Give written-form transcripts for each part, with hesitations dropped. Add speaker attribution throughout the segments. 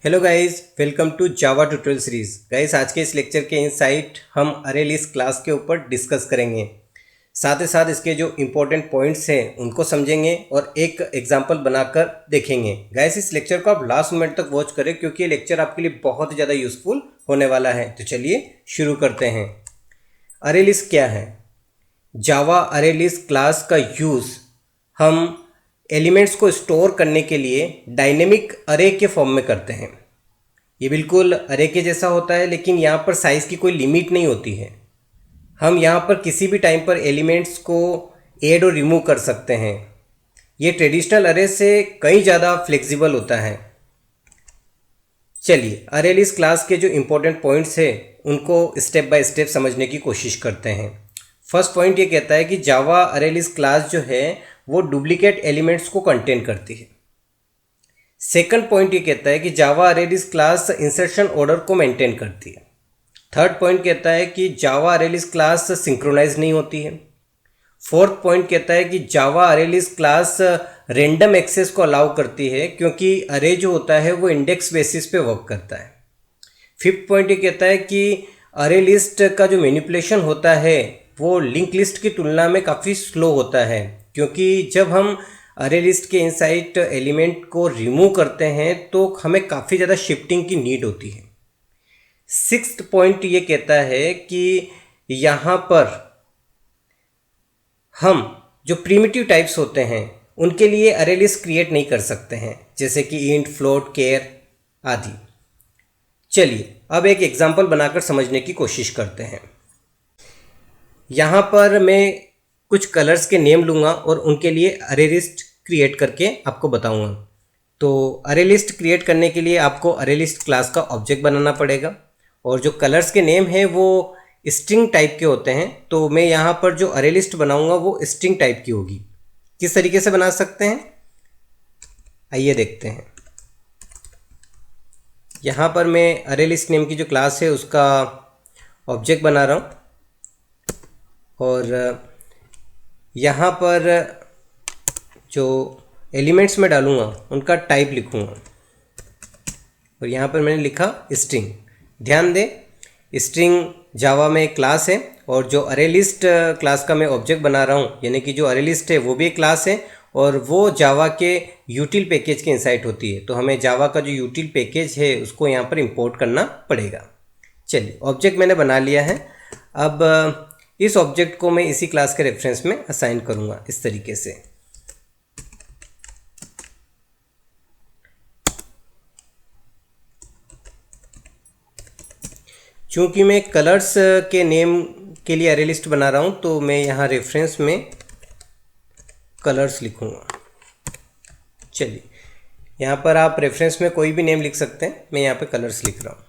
Speaker 1: Hello guys, welcome to Java tutorial series. Guys, आज के इस लेक्चर के इनसाइट हम अरे लिस्ट क्लास के ऊपर डिस्कस करेंगे। साथ ही साथ इसके जो इम्पोर्टेंट पॉइंट्स हैं उनको समझेंगे और एक एग्जांपल बनाकर देखेंगे। गाइस, इस लेक्चर को आप लास्ट मिनट तक वॉच करें क्योंकि ये लेक्चर आपके लिए बहुत ज़्यादा यूजफुल होने वाला है। तो चलिए शुरू करते हैं। अरे लिस्ट क्या है? जावा अरे लिस्ट क्लास का यूज़ हम एलिमेंट्स को स्टोर करने के लिए डायनेमिक अरे के फॉर्म में करते हैं। ये बिल्कुल अरे के जैसा होता है, लेकिन यहाँ पर साइज़ की कोई लिमिट नहीं होती है। हम यहाँ पर किसी भी टाइम पर एलिमेंट्स को ऐड और रिमूव कर सकते हैं। ये ट्रेडिशनल अरे से कई ज़्यादा फ्लेक्सिबल होता है। चलिए अरे लिस्ट क्लास के जो इम्पोर्टेंट पॉइंट्स हैं उनको स्टेप बाय स्टेप समझने की कोशिश करते हैं। फर्स्ट पॉइंट ये कहता है कि जावा अरे लिस्ट क्लास जो है वो डुप्लीकेट एलिमेंट्स को कंटेन करती है। सेकंड पॉइंट ये कहता है कि जावा अरे लिस्ट क्लास इंसर्शन ऑर्डर को मेंटेन करती है। थर्ड पॉइंट कहता है कि जावा अरे लिस्ट क्लास सिंक्रोनाइज नहीं होती है। फोर्थ पॉइंट कहता है कि जावा अरे लिस्ट क्लास रैंडम एक्सेस को अलाउ करती है क्योंकि अरे जो होता है वो इंडेक्स बेसिस पे वर्क करता है। फिफ्थ पॉइंट ये कहता है कि अरे लिस्ट का जो मैनिपुलेशन होता है वो लिंक लिस्ट की तुलना में काफ़ी स्लो होता है, क्योंकि जब हम अरे लिस्ट के इनसाइड एलिमेंट को रिमूव करते हैं तो हमें काफ़ी ज़्यादा शिफ्टिंग की नीड होती है। सिक्स्थ पॉइंट ये कहता है कि यहाँ पर हम जो प्रिमिटिव टाइप्स होते हैं उनके लिए अरे लिस्ट क्रिएट नहीं कर सकते हैं, जैसे कि इंट, फ्लोट, केयर आदि। चलिए अब एक एग्जांपल बनाकर समझने की कोशिश करते हैं। यहाँ पर मैं कुछ कलर्स के नेम लूँगा और उनके लिए अरे लिस्ट क्रिएट करके आपको बताऊँगा। तो अरे लिस्ट क्रिएट करने के लिए आपको अरे लिस्ट क्लास का ऑब्जेक्ट बनाना पड़ेगा और जो कलर्स के नेम हैं वो स्ट्रिंग टाइप के होते हैं। तो मैं यहाँ पर जो अरे लिस्ट बनाऊँगा वो स्ट्रिंग टाइप की होगी। किस तरीके से बना सकते हैं आइए देखते हैं। यहाँ पर मैं अरे लिस्ट नेम की जो क्लास है उसका ऑब्जेक्ट बना रहा हूँ और यहाँ पर जो एलिमेंट्स में डालूँगा उनका टाइप लिखूँगा और यहाँ पर मैंने लिखा स्ट्रिंग। ध्यान दें, स्ट्रिंग जावा में एक क्लास है और जो अरे लिस्ट क्लास का मैं ऑब्जेक्ट बना रहा हूँ, यानी कि जो अरे लिस्ट है वो भी एक क्लास है और वो जावा के यूटिल पैकेज के इनसाइड होती है। तो हमें जावा का जो यूटिल पैकेज है उसको यहाँ पर इंपोर्ट करना पड़ेगा। चलिए ऑब्जेक्ट मैंने बना लिया है। अब इस ऑब्जेक्ट को मैं इसी क्लास के रेफरेंस में असाइन करूँगा इस तरीके से। चूँकि मैं कलर्स के नेम के लिए अरे लिस्ट बना रहा हूँ तो मैं यहाँ रेफरेंस में कलर्स लिखूँगा। चलिए यहाँ पर आप रेफरेंस में कोई भी नेम लिख सकते हैं, मैं यहाँ पे कलर्स लिख रहा हूँ।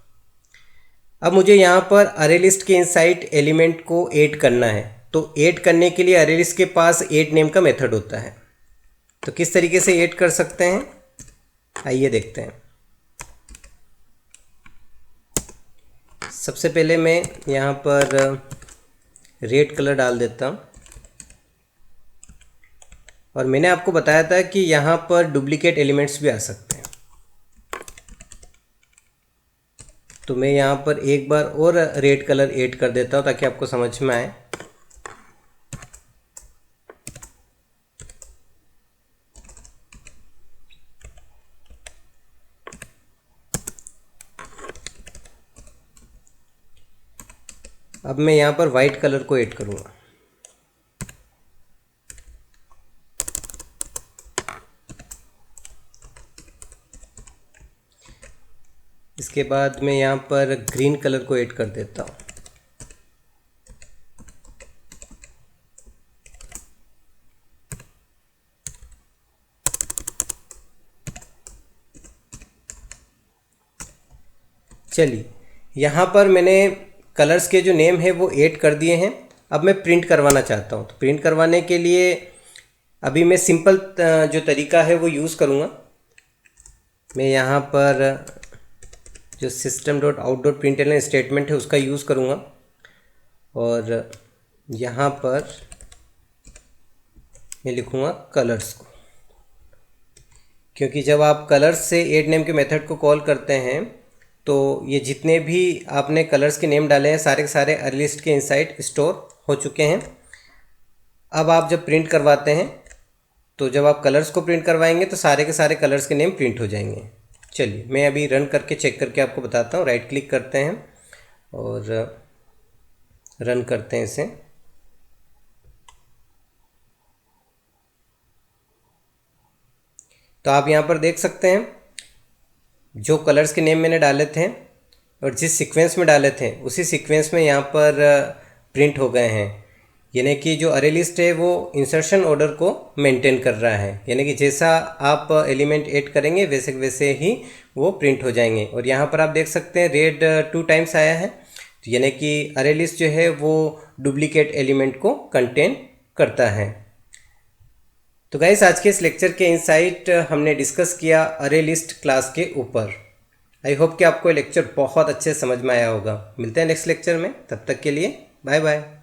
Speaker 1: अब मुझे यहाँ पर अरे लिस्ट के इनसाइड एलिमेंट को ऐड करना है, तो ऐड करने के लिए अरे लिस्ट के पास ऐड नेम का मेथड होता है। तो किस तरीके से ऐड कर सकते हैं आइए देखते हैं। सबसे पहले मैं यहाँ पर रेड कलर डाल देता हूँ और मैंने आपको बताया था कि यहाँ पर डुप्लीकेट एलिमेंट्स भी आ सकते हैं। तो मैं यहाँ पर एक बार और रेड कलर ऐड कर देता हूँ ताकि आपको समझ में आए। अब मैं यहाँ पर वाइट कलर को ऐड करूँगा। इसके बाद मैं यहाँ पर ग्रीन कलर को ऐड कर देता हूँ। चलिए यहाँ पर मैंने कलर्स के जो नेम है वो ऐड कर दिए हैं। अब मैं प्रिंट करवाना चाहता हूँ, तो प्रिंट करवाने के लिए अभी मैं सिंपल जो तरीका है वो यूज़ करूँगा। मैं यहाँ पर जो system.out.println स्टेटमेंट है उसका यूज़ करूँगा और यहाँ पर मैं लिखूँगा कलर्स को। क्योंकि जब आप कलर्स से ऐड नेम के मेथड को कॉल करते हैं तो ये जितने भी आपने कलर्स के नेम डाले हैं सारे के सारे अरे लिस्ट के इनसाइड स्टोर हो चुके हैं। अब आप जब प्रिंट करवाते हैं तो जब आप कलर्स को प्रिंट करवाएंगे तो सारे के सारे कलर्स के नेम प्रिंट हो जाएंगे। चलिए मैं अभी रन करके चेक करके आपको बताता हूँ। राइट क्लिक करते हैं और रन करते हैं इसे। तो आप यहाँ पर देख सकते हैं जो कलर्स के नेम मैंने डाले थे और जिस सीक्वेंस में डाले थे उसी सीक्वेंस में यहाँ पर प्रिंट हो गए हैं। यानी कि जो अरे लिस्ट है वो इंसर्शन ऑर्डर को मेंटेन कर रहा है, यानी कि जैसा आप एलिमेंट ऐड करेंगे वैसे वैसे ही वो प्रिंट हो जाएंगे। और यहाँ पर आप देख सकते हैं रेड 2 टाइम्स आया है, तो यानी कि अरे लिस्ट जो है वो डुप्लीकेट एलिमेंट को कंटेन करता है। तो गाइस आज के इस लेक्चर के इनसाइट हमने डिस्कस किया अरे लिस्ट क्लास के ऊपर। आई होप कि आपको ये लेक्चर बहुत अच्छे समझ में आया होगा। मिलते हैं नेक्स्ट लेक्चर में, तब तक के लिए बाय बाय।